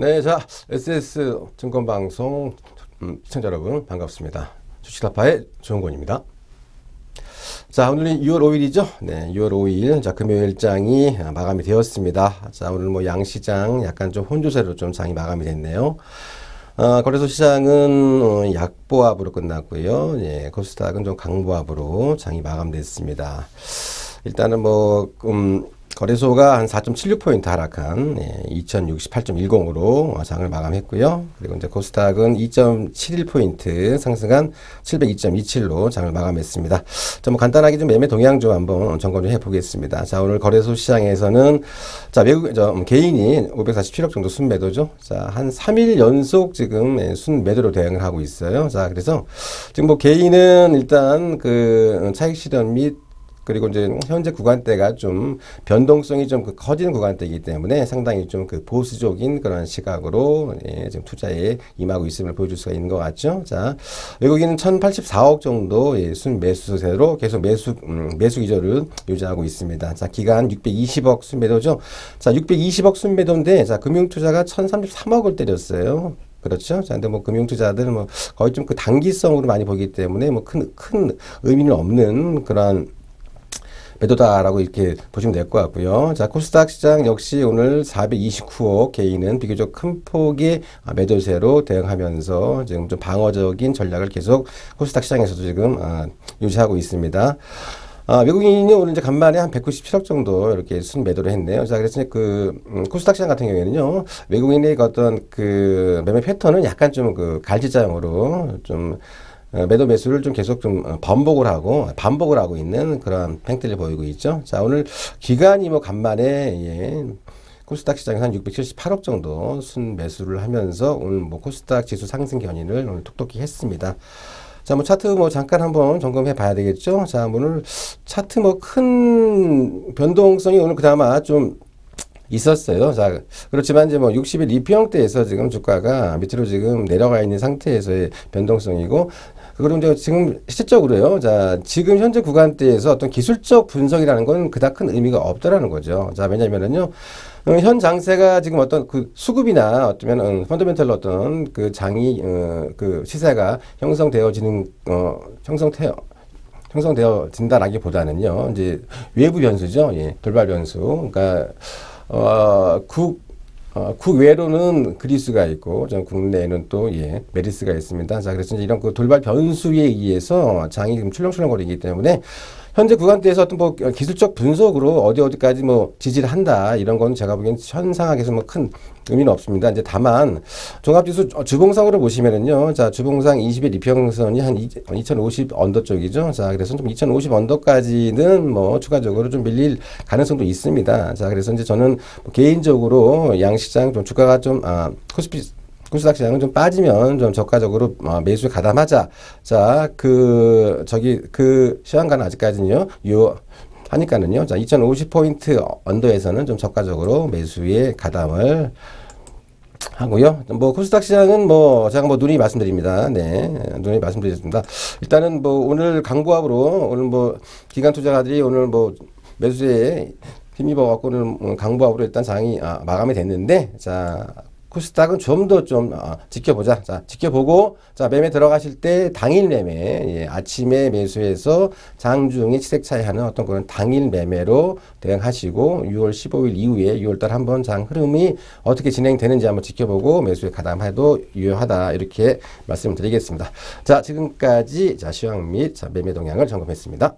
네, 자, SS 증권방송 시청자 여러분 반갑습니다. 주식타파의 조은권입니다. 자, 오늘은 6월 5일이죠. 네, 6월 5일. 자, 금요일장이 마감이 되었습니다. 자, 오늘 뭐 양시장 약간 좀 혼조세로 좀 장이 마감이 됐네요. 거래소 시장은 약보합으로 끝났고요. 예, 코스닥은 좀 강보합으로 장이 마감됐습니다. 일단은 뭐 거래소가 한 4.76포인트 하락한 2068.10으로 장을 마감했고요. 그리고 이제 코스닥은 2.71포인트 상승한 702.27로 장을 마감했습니다. 자, 뭐 간단하게 좀 매매 동향 좀 한번 점검 좀 해보겠습니다. 자, 오늘 거래소 시장에서는 자, 개인이 547억 정도 순매도죠. 자, 한 3일 연속 지금 순매도로 대응을 하고 있어요. 자, 그래서 지금 뭐 개인은 일단 그 차익 실현 및 그리고 이제 현재 구간대가 좀 변동성이 좀 커지는 구간대이기 때문에 상당히 좀 그 보수적인 그런 시각으로 지금 투자에 임하고 있음을 보여줄 수가 있는 것 같죠. 자, 외국인은 1,084억 정도 순매수세로 계속 매수 기조를 유지하고 있습니다. 자, 기간 620억 순매도죠. 자, 620억 순매도인데, 자, 금융투자가 1,033억을 때렸어요. 그렇죠. 자, 근데 뭐 금융투자들은 뭐 거의 좀 그 단기성으로 많이 보기 때문에 뭐 큰 의미는 없는 그런 매도다라고 이렇게 보시면 될 것 같고요. 자, 코스닥 시장 역시 오늘 429억 개인은 비교적 큰 폭의 매도세로 대응하면서 지금 좀 방어적인 전략을 계속 코스닥 시장에서도 지금 유지하고 있습니다. 외국인이 오늘 이제 간만에 한 197억 정도 이렇게 순매도를 했네요. 자, 그래서 코스닥 시장 같은 경우에는요, 외국인의 어떤 그 매매 패턴은 약간 좀 그 갈지자형으로 좀 매도 매수를 좀 계속 좀 반복을 하고 있는 그런 행태를 보이고 있죠. 자, 오늘 기간이 뭐 간만에 코스닥 시장에서 한 678억 정도 순매수를 하면서 오늘 뭐 코스닥 지수 상승 견인을 오늘 톡톡히 했습니다. 자, 뭐 차트 뭐 잠깐 한번 점검해 봐야 되겠죠. 자, 오늘 차트 뭐 큰 변동성이 오늘 그나마 좀 있었어요. 자, 그렇지만 이제 뭐 60일 이평대에서 지금 주가가 밑으로 지금 내려가 있는 상태에서의 변동성이고, 그리고 이제 지금 실질적으로요. 자, 지금 현재 구간대에서 어떤 기술적 분석이라는 건 그닥 큰 의미가 없다라는 거죠. 자, 왜냐면은요, 현 장세가 지금 어떤 그 수급이나 어쩌면 펀더멘털 어떤 그 장이 그 시세가 형성되어진다라기보다는요, 이제 외부 변수죠. 예, 돌발 변수. 그러니까 국외로는 그리스가 있고, 국내에는 또, 메리스가 있습니다. 자, 그래서 이제 이런 그 돌발 변수에 의해서 장이 좀 출렁출렁거리기 때문에, 현재 구간대에서 어떤 뭐 기술적 분석으로 어디까지 뭐 지지를 한다, 이런 건 제가 보기엔 현상학에서 뭐 큰 의미는 없습니다. 이제 다만, 종합지수 주봉상으로 보시면은요, 자, 주봉상 20일 이평선이 한 2050 언더 쪽이죠. 자, 그래서 좀 2050 언더까지는 뭐 추가적으로 좀 밀릴 가능성도 있습니다. 자, 그래서 이제 저는 뭐 개인적으로 양시장 좀 주가가 좀, 코스닥 시장은 좀 빠지면 좀 저가적으로 매수에 가담하자. 자, 그 시간가는 아직까지는요, 하니까는요. 자, 2050포인트 언더에서는 좀 저가적으로 매수에 가담을 하고요. 뭐 코스닥 시장은 뭐 제가 뭐 누누이 말씀드립니다. 네, 누누이 말씀드렸습니다. 일단은 뭐 오늘 강보합으로 오늘 뭐 기관 투자가들이 오늘 뭐 매수에 힘입어 갖고는 강보합으로 일단 장이 마감이 됐는데, 자, 코스닥은 좀 더 지켜보자. 자, 지켜보고, 자, 매매 들어가실 때 당일 매매, 아침에 매수해서 장중에 치색 차이하는 어떤 그런 당일 매매로 대응하시고, 6월 15일 이후에 6월달 한번 장 흐름이 어떻게 진행되는지 한번 지켜보고 매수에 가담해도 유효하다. 이렇게 말씀드리겠습니다. 자, 지금까지 시황 및 매매 동향을 점검했습니다.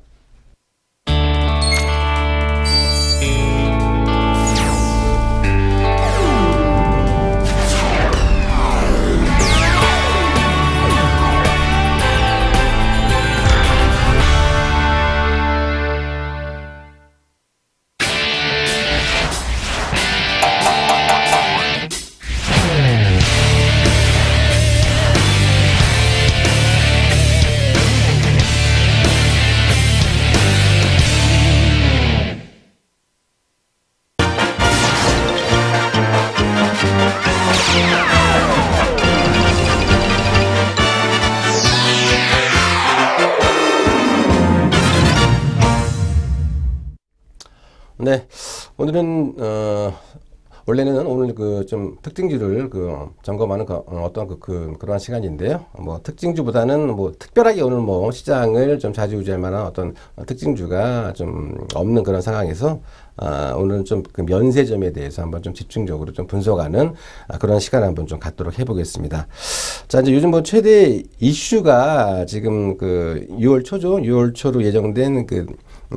네, 오늘은 원래는 오늘 그 좀 특징주를 점검하는 어떤 그러한 시간인데요. 뭐 특징주보다는 뭐 특별하게 오늘 뭐 시장을 좀 좌지우지할 만한 어떤 특징주가 좀 없는 그런 상황에서 오늘은 좀 그 면세점에 대해서 한번 좀 집중적으로 좀 분석하는 그런 시간을 한번 좀 갖도록 해보겠습니다. 자, 이제 요즘 뭐 최대 이슈가 지금 그 6월 초죠. 6월 초로 예정된 그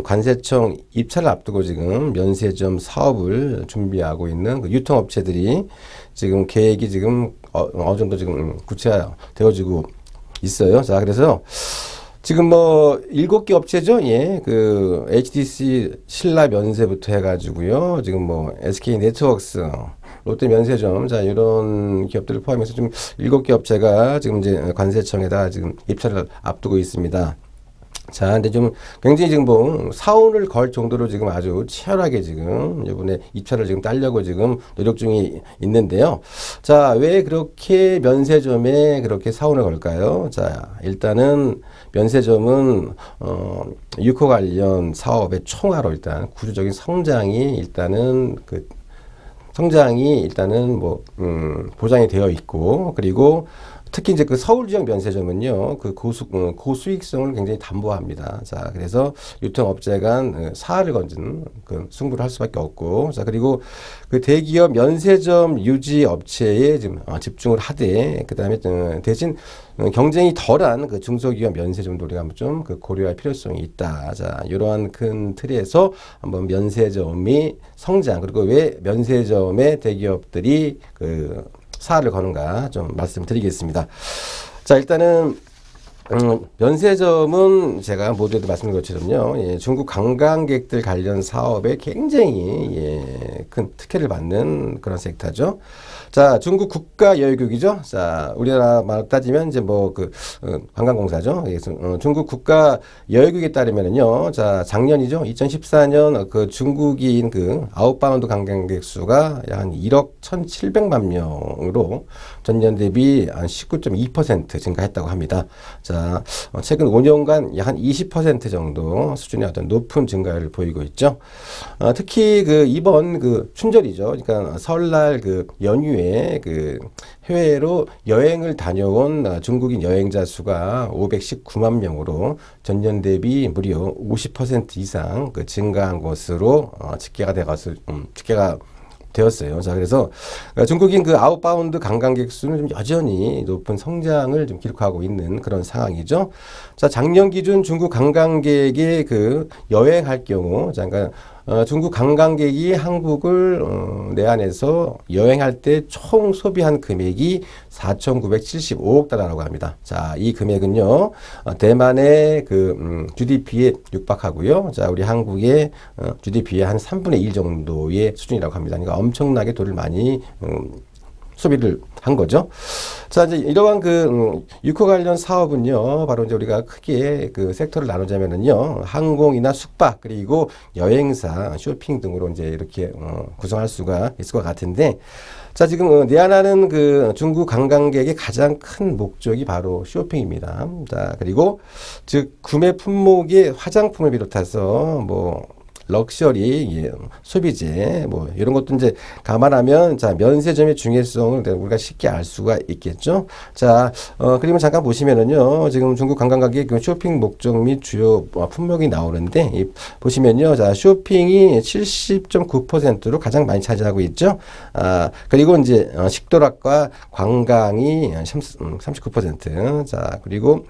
관세청 입찰을 앞두고 지금 면세점 사업을 준비하고 있는 그 유통업체들이 지금 계획이 지금 어느 정도 지금 구체화되어지고 있어요. 자, 그래서 지금 뭐 7개 업체죠. 예. 그 HTC 신라 면세부터 해가지고요. 지금 뭐 SK 네트워크스, 롯데 면세점, 자, 이런 기업들을 포함해서 좀 7개 업체가 지금 이제 관세청에다 지금 입찰을 앞두고 있습니다. 자, 근데 좀 굉장히 지금 뭐 사원을 걸 정도로 지금 아주 치열하게 지금 이번에 입찰을 지금 따려고 지금 노력 중에 있는데요. 자, 왜 그렇게 면세점에 그렇게 사원을 걸까요? 자, 일단은 면세점은 유코 관련 사업의 총괄로 일단 구조적인 성장이 일단은 뭐 보장이 되어 있고, 그리고 특히 이제 그 서울 지역 면세점은요, 그 고수익성을 굉장히 담보합니다. 자, 그래서 유통업체 간 사활을 건진 그 승부를 할 수밖에 없고, 자, 그리고 그 대기업 면세점 유지 업체에 지금 집중을 하되, 그 다음에 대신 경쟁이 덜한 그 중소기업 면세점도 우리가 한번 좀 고려할 필요성이 있다. 자, 이러한 큰 틀에서 한번 면세점이 성장, 그리고 왜 면세점의 대기업들이 사활을 거는가 좀 말씀드리겠습니다. 자, 일단은 면세점은 제가 모두에도 말씀드린 것처럼요, 예, 중국 관광객들 관련 사업에 굉장히 큰 특혜를 받는 그런 섹터죠. 자, 중국 국가 여유국이죠. 자, 우리나라 말 따지면 이제 뭐 관광공사죠. 그래서 중국 국가 여유국에 따르면은요, 자, 작년이죠. 2014년 그 중국인 아웃바운드 관광객 수가 약 한 1억 1,700만 명으로 전년 대비 한 19.2% 증가했다고 합니다. 자, 최근 5년간 약 한 20% 정도 수준의 어떤 높은 증가를 보이고 있죠. 특히 이번 춘절이죠. 그러니까 설날 연휴에 해외로 여행을 다녀온 중국인 여행자 수가 519만 명으로 전년 대비 무려 50% 이상 증가한 것으로 집계가 되었어요. 자, 그래서 중국인 아웃바운드 관광객 수는 좀 여전히 높은 성장을 좀 기록하고 있는 그런 상황이죠. 자, 작년 기준 중국 관광객이 여행할 경우, 자, 그러니까 중국 관광객이 한국을 내한해서 여행할 때 총 소비한 금액이 4,975억 달러라고 합니다. 자, 이 금액은요, 대만의 GDP에 육박하고요. 자, 우리 한국의 GDP의 한 3분의 1 정도의 수준이라고 합니다. 그러니까 엄청나게 돈을 많이 소비를 한 거죠. 자, 이제 이러한 유코 관련 사업은요, 바로 이제 우리가 크게 섹터를 나누자면은요, 항공이나 숙박, 그리고 여행사, 쇼핑 등으로 이제 이렇게 구성할 수가 있을 것 같은데, 자, 지금 내한하는 중국 관광객의 가장 큰 목적이 바로 쇼핑입니다. 자, 그리고 즉 구매 품목의 화장품을 비롯해서 뭐 럭셔리, 소비재, 뭐, 이런 것도 이제 감안하면, 자, 면세점의 중요성을 우리가 쉽게 알 수가 있겠죠. 자, 그리고 잠깐 보시면은요, 지금 중국 관광객의 쇼핑 목적 및 주요 품목이 나오는데, 보시면요, 자, 쇼핑이 70.9%로 가장 많이 차지하고 있죠. 그리고 이제, 식도락과 관광이 39%. 자, 그리고,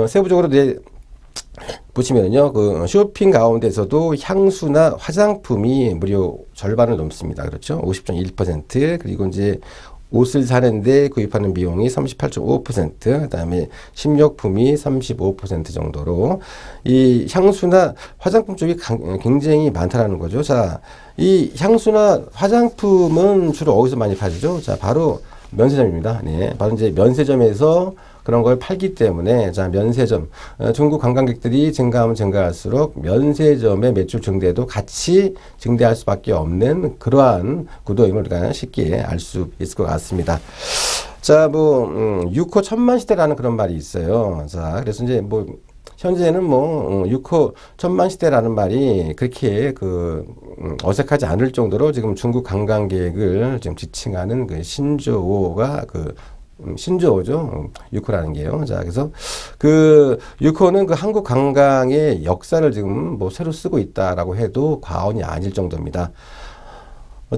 세부적으로 보시면요, 쇼핑 가운데서도 향수나 화장품이 무려 절반을 넘습니다. 그렇죠? 50.1%. 그리고 이제 옷을 사는데 구입하는 비용이 38.5%, 그다음에 식료품이 35% 정도로 이 향수나 화장품 쪽이 굉장히 많다라는 거죠. 자, 이 향수나 화장품은 주로 어디서 많이 팔리죠? 자, 바로 면세점입니다. 네, 바로 이제 면세점에서 그런 걸 팔기 때문에, 자, 면세점, 중국 관광객들이 증가하면 증가할수록 면세점의 매출 증대도 같이 증대할 수밖에 없는 그러한 구도임을 우리가 쉽게 알 수 있을 것 같습니다. 자, 뭐 6호 천만 시대라는 그런 말이 있어요. 자, 그래서 이제 뭐 현재는 뭐 6호 천만 시대라는 말이 그렇게 어색하지 않을 정도로 지금 중국 관광 계획을 지금 지칭하는 그 신조어가 신조어죠. 6호라는 게요. 자, 그래서 6호는 그 한국 관광의 역사를 지금 뭐 새로 쓰고 있다라고 해도 과언이 아닐 정도입니다.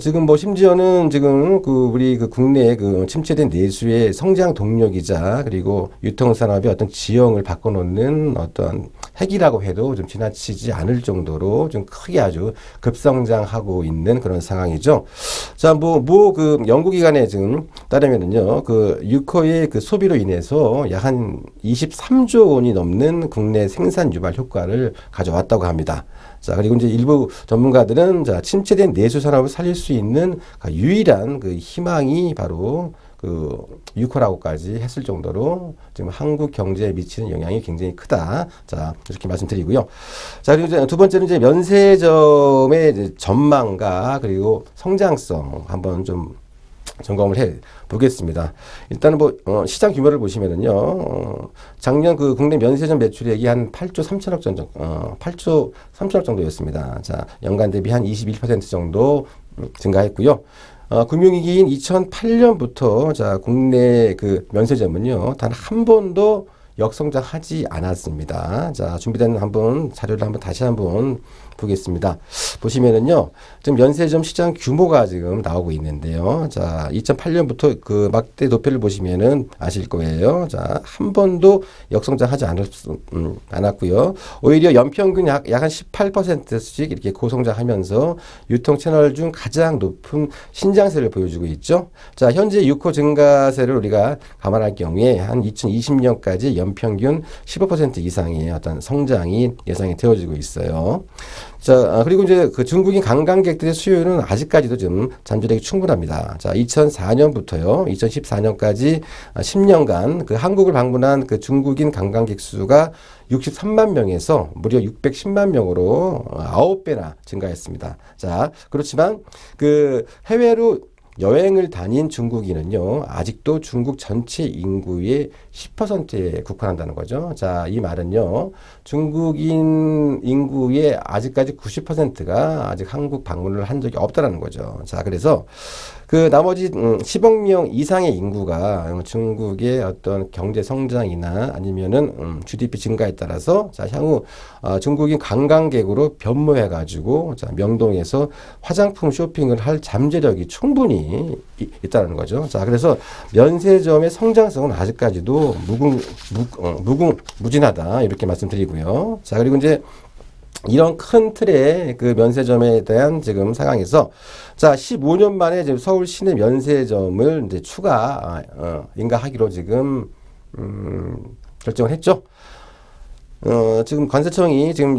지금 뭐 심지어는 지금 우리 국내의 침체된 내수의 성장 동력이자 그리고 유통산업의 어떤 지형을 바꿔놓는 어떤 핵이라고 해도 좀 지나치지 않을 정도로 좀 크게 아주 급성장하고 있는 그런 상황이죠. 자, 연구기관에 지금 따르면은요, 6호의 소비로 인해서 약 한 23조 원이 넘는 국내 생산 유발 효과를 가져왔다고 합니다. 자, 그리고 이제 일부 전문가들은 침체된 내수 산업을 살릴 수 있는 유일한 희망이 바로 6호라고까지 했을 정도로 지금 한국 경제에 미치는 영향이 굉장히 크다. 자, 이렇게 말씀드리고요. 자, 그리고 이제 두 번째는 이제 면세점의 이제 전망과 그리고 성장성 한번 좀 점검을 해 보겠습니다. 일단은 시장 규모를 보시면은요, 작년 국내 면세점 매출액이 한 8조 3천억 정도, 8조 3천억 정도였습니다. 자, 연간 대비 한 21% 정도 증가했고요. 금융위기인 2008년부터 국내 면세점은요, 단 한 번도 역성장하지 않았습니다. 자, 준비된 자료를 다시 한번 보겠습니다. 보시면은요, 지금 면세점 시장 규모가 지금 나오고 있는데요. 자, 2008년부터 막대 도표를 보시면은 아실 거예요. 자, 한 번도 역성장하지 않았고요. 오히려 연평균 약 한 18%씩 이렇게 고성장하면서 유통 채널 중 가장 높은 신장세를 보여주고 있죠. 자, 현재 6호 증가세를 우리가 감안할 경우에 한 2020년까지 연평균 15% 이상의 어떤 성장이 예상이 되어지고 있어요. 자, 그리고 이제 중국인 관광객들의 수요는 아직까지도 좀 잠재력이 충분합니다. 자, 2004년부터요, 2014년까지 10년간 한국을 방문한 중국인 관광객 수가 63만 명에서 무려 610만 명으로 9배나 증가했습니다. 자, 그렇지만 해외로 여행을 다닌 중국인은요, 아직도 중국 전체 인구의 10%에 국한한다는 거죠. 자, 이 말은요, 중국인 인구의 아직까지 90%가 아직 한국 방문을 한 적이 없다라는 거죠. 자, 그래서 나머지 10억 명 이상의 인구가 중국의 어떤 경제 성장이나 아니면은 GDP 증가에 따라서 향후 중국인 관광객으로 변모해가지고 명동에서 화장품 쇼핑을 할 잠재력이 충분히 있다는 거죠. 자, 그래서 면세점의 성장성은 아직까지도 무궁무진하다 이렇게 말씀드리고요. 자, 그리고 이제 이런 큰 틀의 면세점에 대한 지금 상황에서 15년 만에 지금 서울 시내 면세점을 이제 추가 인가하기로 지금 결정을 했죠. 지금 관세청이 지금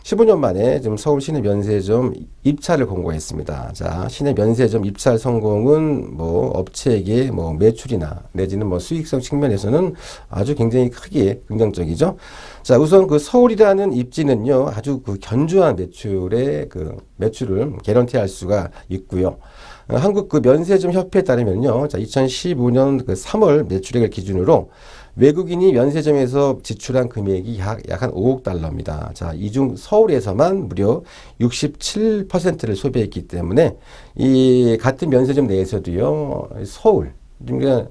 15년 만에 지금 서울 시내 면세점 입찰을 공고했습니다. 자, 시내 면세점 입찰 성공은 업체에게 매출이나 내지는 수익성 측면에서는 아주 굉장히 크게 긍정적이죠. 자, 우선 서울이라는 입지는요, 아주 견조한 매출을 개런티할 수가 있고요. 한국 면세점 협회에 따르면요, 자, 2015년 3월 매출액을 기준으로 외국인이 면세점에서 지출한 금액이 약 한 5억 달러입니다. 자, 이 중 서울에서만 무려 67%를 소비했기 때문에 이 같은 면세점 내에서도요, 서울, 그러니까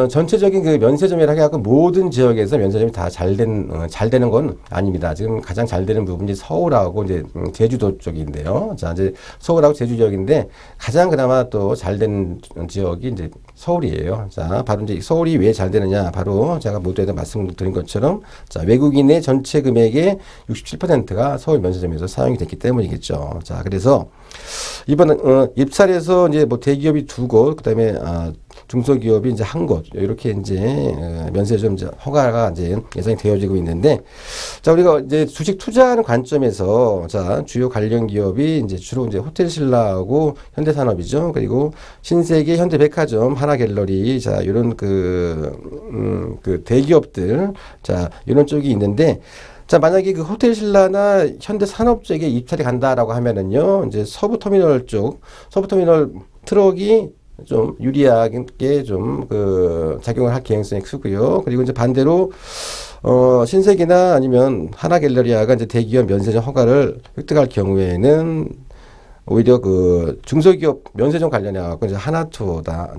전체적인 면세점이라 해갖고 모든 지역에서 면세점이 다 잘 되는 건 아닙니다. 지금 가장 잘 되는 부분이 서울하고 이제 제주도 쪽인데요. 자, 이제 서울하고 제주 지역인데 가장 그나마 또 잘 되는 지역이 이제 서울이에요. 자, 바로 이제 서울이 왜 잘 되느냐? 바로 제가 모두에도 말씀드린 것처럼, 자, 외국인의 전체 금액의 67%가 서울 면세점에서 사용이 됐기 때문이겠죠. 자, 그래서 이번 입찰에서 이제 대기업이 2곳, 그다음에 중소기업이 이제 1곳, 이렇게 이제 면세점 이제 허가가 이제 예상이 되어지고 있는데, 자, 우리가 이제 주식 투자하는 관점에서, 자, 주요 관련 기업이 이제 주로 이제 호텔신라하고 현대산업이죠. 그리고 신세계, 현대백화점, 하나갤러리, 자, 이런 대기업들, 자, 이런 쪽이 있는데, 자, 만약에 호텔신라나 현대산업 쪽에 입찰이 간다라고 하면은요, 이제 서부터미널 트럭이 좀 유리하게 좀 그 작용을 할 개연성이 크고요. 그리고 이제 반대로 신세계나 아니면 하나갤러리아가 이제 대기업 면세점 허가를 획득할 경우에는 오히려 그 중소기업 면세점 관련해 갖고 이제 하나투어가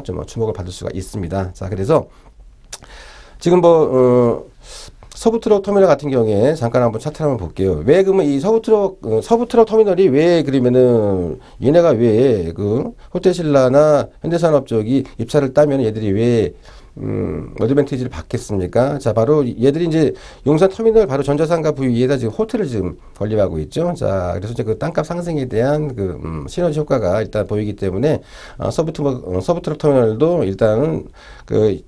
좀 주목을 받을 수가 있습니다. 자, 그래서 지금 서부트럭 터미널 같은 경우에 잠깐 한번 차트를 한번 볼게요. 왜 그러면 이 서부트럭 터미널이 왜 그러면은 얘네가 왜 그 호텔신라나 현대산업 쪽이 입찰을 따면 얘들이 왜 어드밴티지를 받겠습니까? 자, 바로 얘들이 이제 용산 터미널 바로 전자상가 부위에다 지금 호텔을 지금 건립하고 있죠. 자, 그래서 이제 그 땅값 상승에 대한 그 시너지 효과가 일단 보이기 때문에 서부트럭 터미널도 일단은 그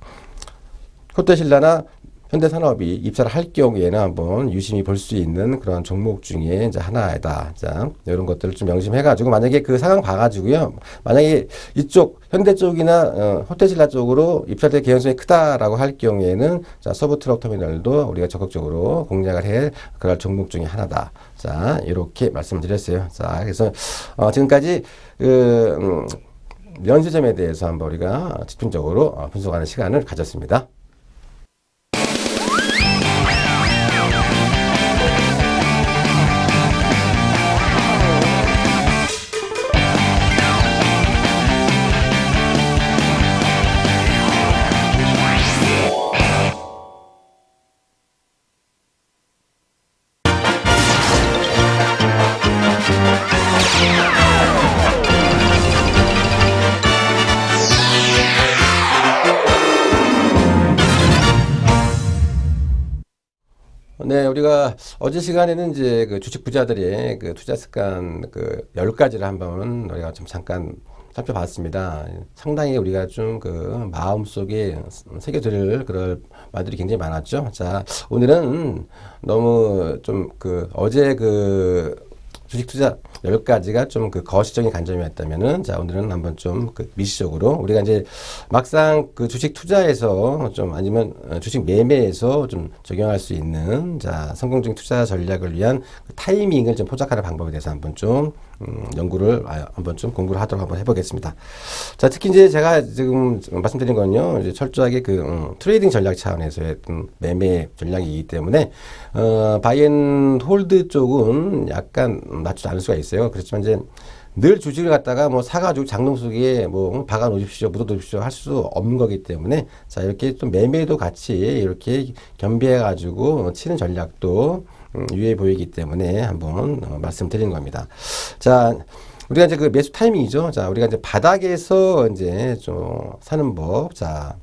호텔신라나 현대산업이 입사를 할 경우에는 한번 유심히 볼 수 있는 그런 종목 중에 이제 하나이다. 자, 이런 것들을 좀 명심해가지고 만약에 그 상황 봐가지고요. 만약에 이쪽 현대 쪽이나 호텔신라 쪽으로 입찰될 개연성이 크다라고 할 경우에는 자, 서부트럭 터미널도 우리가 적극적으로 공략을 해 그럴 종목 중에 하나다. 자, 이렇게 말씀드렸어요. 자, 그래서 지금까지 그 면세점에 대해서 한번 우리가 집중적으로 분석하는 시간을 가졌습니다. 네, 우리가 어제 시간에는 이제 그 주식 부자들의 그 투자 습관 그 10가지를 한번 우리가 좀 잠깐 살펴봤습니다. 상당히 우리가 좀 그 마음속에 새겨들 그럴 말들이 굉장히 많았죠. 자, 오늘은 너무 좀 그 어제 그 주식 투자 10가지가 좀 그 거시적인 관점이었다면은, 자, 오늘은 한번 좀 그 미시적으로 우리가 이제 막상 그 주식 투자에서 좀 아니면 주식 매매에서 좀 적용할 수 있는, 자, 성공적인 투자 전략을 위한 그 타이밍을 좀 포착하는 방법에 대해서 한번 좀 연구를 한번 좀 공부를 하도록 한번 해보겠습니다. 자, 특히 이제 제가 지금 말씀드린 건요, 이제 철저하게 그 트레이딩 전략 차원에서의 매매 전략이기 때문에 바이앤홀드 쪽은 약간 낮추지 않을 수가 있어요. 그렇지만 이제 늘 주식을 갖다가 뭐 사가지고 장롱 속에 뭐 박아 놓으십시오, 묻어 놓으십시오 할 수 없는 거기 때문에, 자, 이렇게 좀 매매도 같이 이렇게 겸비해 가지고 치는 전략도 유효해 보이기 때문에 한번 말씀드리는 겁니다. 자, 우리가 이제 그 매수 타이밍이죠. 자, 우리가 이제 바닥에서 이제 좀 사는 법. 자,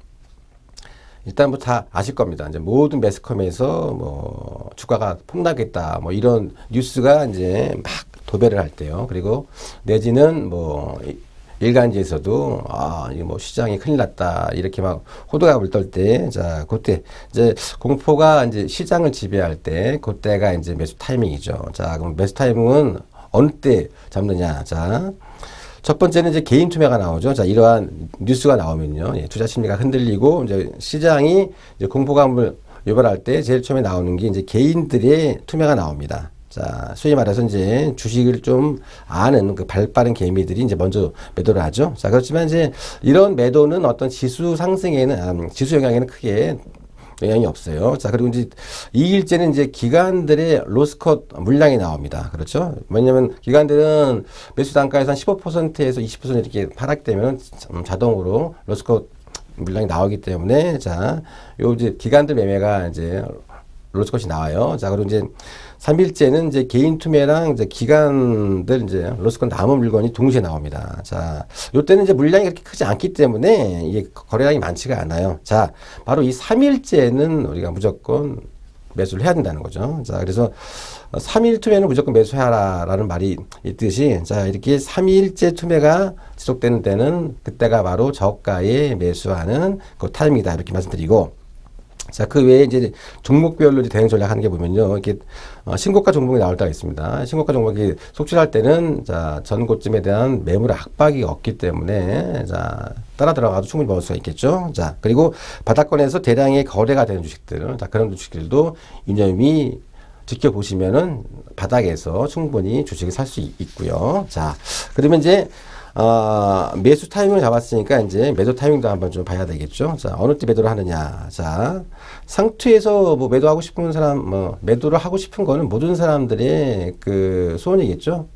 일단 뭐 다 아실 겁니다. 이제 모든 매스컴에서 뭐 주가가 폭락했다, 뭐 이런 뉴스가 이제 막 도배를 할 때요. 그리고 내지는 뭐 일간지에서도 이거 뭐 시장이 큰일 났다 이렇게 막 호들갑을 떨 때, 자, 그때 이제 공포가 이제 시장을 지배할 때, 그때가 이제 매수 타이밍이죠. 자, 그럼 매수 타이밍은 어느 때 잡느냐? 자, 첫 번째는 이제 개인 투매가 나오죠. 자, 이러한 뉴스가 나오면요, 예, 투자 심리가 흔들리고 이제 시장이 이제 공포감을 유발할 때 제일 처음에 나오는 게 이제 개인들의 투매가 나옵니다. 자, 소위 말해서 이제 주식을 좀 아는 그 발빠른 개미들이 이제 먼저 매도를 하죠. 자, 그렇지만 이제 이런 매도는 어떤 지수 상승에는, 지수 영향에는 크게 영향이 없어요. 자, 그리고 이제 2일째는 이제 기관들의 로스컷 물량이 나옵니다. 그렇죠? 왜냐면 기관들은 매수 단가에서 한 15%에서 20% 이렇게 하락되면 자동으로 로스컷 물량이 나오기 때문에, 자, 요 이제 기관들 매매가 이제 로스컷이 나와요. 자, 그리고 이제 3일째는 이제 개인 투매랑 이제 기관들 이제 로스컷 남은 물건이 동시에 나옵니다. 자, 요때는 이제 물량이 그렇게 크지 않기 때문에 이게 거래량이 많지가 않아요. 자, 바로 이 3일째는 우리가 무조건 매수를 해야 된다는 거죠. 자, 그래서 3일 투매는 무조건 매수해라라는 말이 있듯이, 자, 이렇게 3일째 투매가 지속되는 때는 그때가 바로 저가에 매수하는 그 타임이다, 이렇게 말씀드리고, 자, 그 외에 이제 종목별로 이제 대응 전략하는 게 보면요, 이렇게 신고가 종목이 나올 때가 있습니다. 신고가 종목이 속출할 때는, 자, 전고점에 대한 매물 압박이 없기 때문에, 자, 따라 들어가도 충분히 먹을 수가 있겠죠. 자, 그리고 바닥권에서 대량의 거래가 되는 주식들, 자, 그런 주식들도 유념히 지켜보시면은 바닥에서 충분히 주식을 살 수 있고요. 자, 그러면 이제 매수 타이밍을 잡았으니까 이제 매도 타이밍도 한번 좀 봐야 되겠죠. 자, 어느 때 매도를 하느냐. 자, 상투에서 뭐 매도하고 싶은 사람, 뭐 매도를 하고 싶은 거는 모든 사람들의 그 소원이겠죠.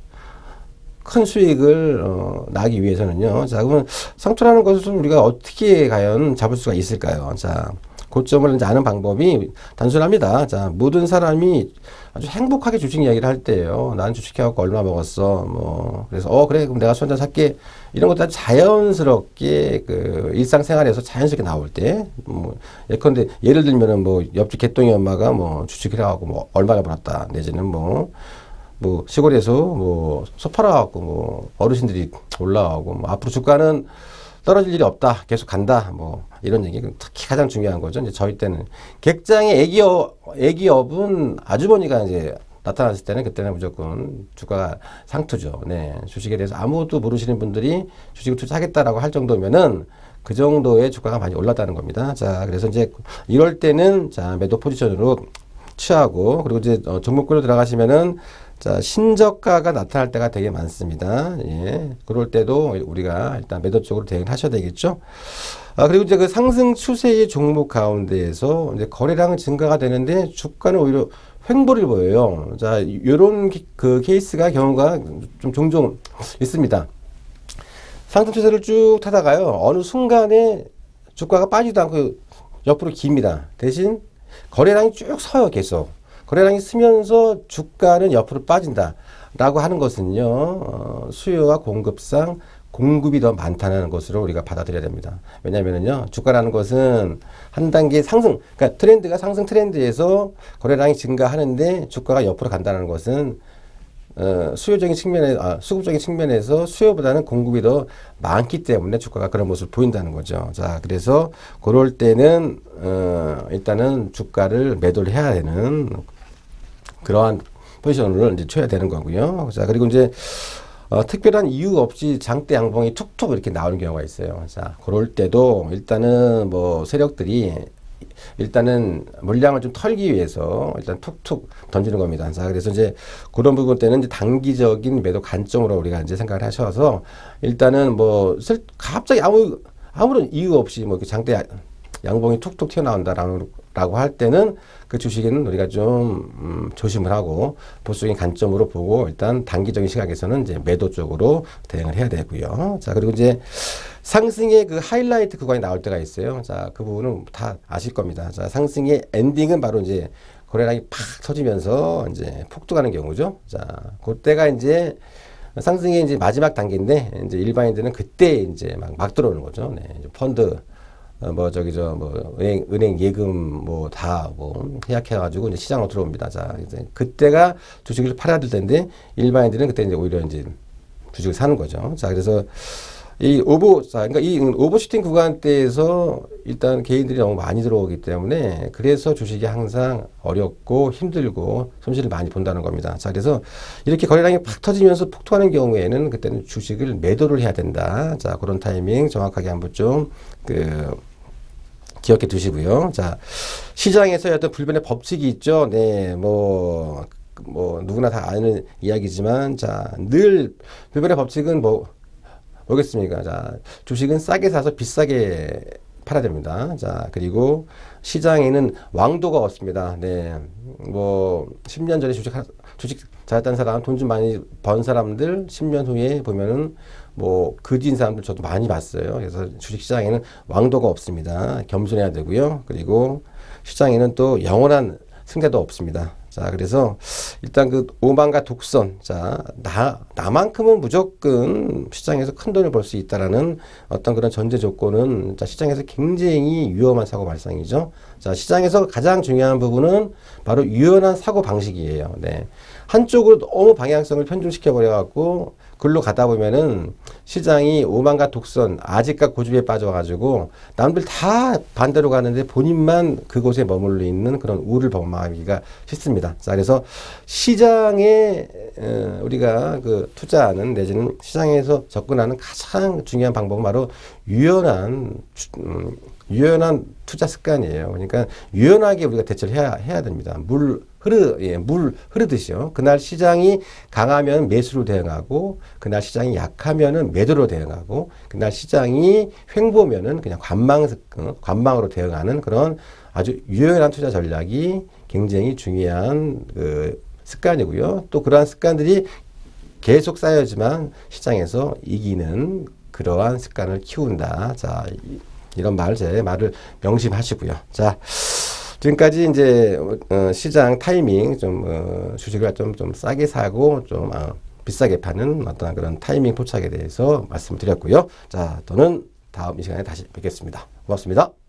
큰 수익을 나기 위해서는요. 자, 그러면 상투라는 것을 우리가 어떻게 과연 잡을 수가 있을까요? 자, 고점을 이제 아는 방법이 단순합니다. 자, 모든 사람이 아주 행복하게 주식 이야기를 할 때예요. 나는 주식해갖고 얼마 먹었어. 뭐, 그래서, 그래. 그럼 내가 손자 살게. 이런 것도 아주 자연스럽게 그 일상생활에서 자연스럽게 나올 때, 뭐, 예컨대, 예를 들면은 뭐, 옆집 개똥이 엄마가 뭐, 주식을 해갖고 뭐, 얼마나 벌었다. 내지는 뭐, 시골에서 뭐, 소 팔아갖고 뭐, 어르신들이 올라가고, 뭐, 앞으로 주가는 떨어질 일이 없다. 계속 간다. 뭐 이런 얘기 특히 가장 중요한 거죠. 이제 저희 때는 객장의 애기업은 아주머니가 이제 나타났을 때는 그때는 무조건 주가가 상투죠. 네. 주식에 대해서 아무것도 모르시는 분들이 주식을 투자하겠다라고 할 정도면은 그 정도의 주가가 많이 올랐다는 겁니다. 자, 그래서 이제 이럴 때는 자, 매도 포지션으로 취하고 그리고 이제 종목군으로 들어가시면은 자, 신저가가 나타날 때가 되게 많습니다. 예. 그럴 때도 우리가 일단 매도 쪽으로 대응을 하셔야 되겠죠. 그리고 이제 그 상승 추세의 종목 가운데에서 이제 거래량은 증가가 되는데 주가는 오히려 횡보를 보여요. 자, 요런 그 케이스가 경우가 좀 종종 있습니다. 상승 추세를 쭉 타다가요. 어느 순간에 주가가 빠지도 않고 옆으로 깁니다. 대신 거래량이 쭉 서요, 계속. 거래량이 쓰면서 주가는 옆으로 빠진다라고 하는 것은요, 수요와 공급상 공급이 더 많다는 것으로 우리가 받아들여야 됩니다. 왜냐면은요, 주가라는 것은 한 단계 상승, 그러니까 트렌드가 상승 트렌드에서 거래량이 증가하는데 주가가 옆으로 간다는 것은 수요적인 측면에, 수급적인 측면에서 수요보다는 공급이 더 많기 때문에 주가가 그런 모습을 보인다는 거죠. 자, 그래서 그럴 때는, 일단은 주가를 매도를 해야 되는 그러한 포지션을 이제 쳐야 되는 거고요. 자, 그리고 이제, 특별한 이유 없이 장대 양봉이 툭툭 이렇게 나오는 경우가 있어요. 자, 그럴 때도 일단은 뭐 세력들이 일단은 물량을 좀 털기 위해서 일단 툭툭 던지는 겁니다. 자, 그래서 이제 그런 부분 때는 이제 단기적인 매도 관점으로 우리가 이제 생각을 하셔서 일단은 뭐 갑자기 아무런 이유 없이 뭐 장대 양봉이 툭툭 튀어나온다라고 할 때는 그 주식에는 우리가 좀 조심을 하고 보수적인 관점으로 보고 일단 단기적인 시각에서는 이제 매도 쪽으로 대응을 해야 되고요. 자, 그리고 이제 상승의 그 하이라이트 구간이 나올 때가 있어요. 자, 그 부분은 다 아실 겁니다. 자, 상승의 엔딩은 바로 이제 거래량이 팍 터지면서 이제 폭등하는 경우죠. 자, 그때가 이제 상승의 이제 마지막 단계인데 이제 일반인들은 그때 이제 막 들어오는 거죠. 네, 이제 펀드 은행 예금 다 해약해가지고 이제 시장으로 들어옵니다. 자, 이제 그때가 주식을 팔아야 될 텐데 일반인들은 그때 이제 오히려 이제 주식을 사는 거죠. 자, 그래서 그러니까 이 오버슈팅 구간대에서 일단 개인들이 너무 많이 들어오기 때문에 그래서 주식이 항상 어렵고 힘들고 손실을 많이 본다는 겁니다. 자, 그래서 이렇게 거래량이 팍 터지면서 폭등하는 경우에는 그때는 주식을 매도를 해야 된다. 자, 그런 타이밍 정확하게 한번 좀 기억해 두시고요. 자, 시장에서 어떤 불변의 법칙이 있죠. 네, 누구나 다 아는 이야기지만, 자, 늘 불변의 법칙은 뭐겠습니까? 자, 주식은 싸게 사서 비싸게 팔아야 됩니다. 자, 그리고 시장에는 왕도가 없습니다. 네, 10년 전에 주식 잘했던 사람, 돈 좀 많이 번 사람들, 10년 후에 보면은 그지인 사람들 저도 많이 봤어요. 그래서 주식시장에는 왕도가 없습니다. 겸손해야 되고요. 그리고 시장에는 또 영원한 승자도 없습니다. 자, 그래서 일단 그 오만과 독선, 자, 나만큼은 무조건 시장에서 큰 돈을 벌 수 있다라는 어떤 그런 전제 조건은 자, 시장에서 굉장히 위험한 사고 발생이죠. 자, 시장에서 가장 중요한 부분은 바로 유연한 사고 방식이에요. 네. 한쪽으로 너무 방향성을 편중시켜 버려갖고 글로 가다 보면은 시장이 오만과 독선, 아직과 고집에 빠져가지고 남들 다 반대로 가는데 본인만 그곳에 머물러 있는 그런 우를 범하기가 쉽습니다. 자, 그래서 시장에 우리가 그 투자하는 내지는 시장에서 접근하는 가장 중요한 방법은 바로 유연한 투자 습관이에요. 그러니까 유연하게 우리가 대처를 해야 됩니다. 물 물 흐르듯이요. 그날 시장이 강하면 매수로 대응하고, 그날 시장이 약하면은 매도로 대응하고, 그날 시장이 횡보면은 그냥 관망으로 대응하는 그런 아주 유연한 투자 전략이 굉장히 중요한 습관이고요. 또 그러한 습관들이 계속 쌓여지만 시장에서 이기는 그러한 습관을 키운다. 자, 이런 제 말을 명심하시고요. 자, 지금까지 이제 시장 타이밍 주식을 좀 싸게 사고 좀 비싸게 파는 어떤 그런 타이밍 포착에 대해서 말씀드렸고요. 자, 저는 다음 이 시간에 다시 뵙겠습니다. 고맙습니다.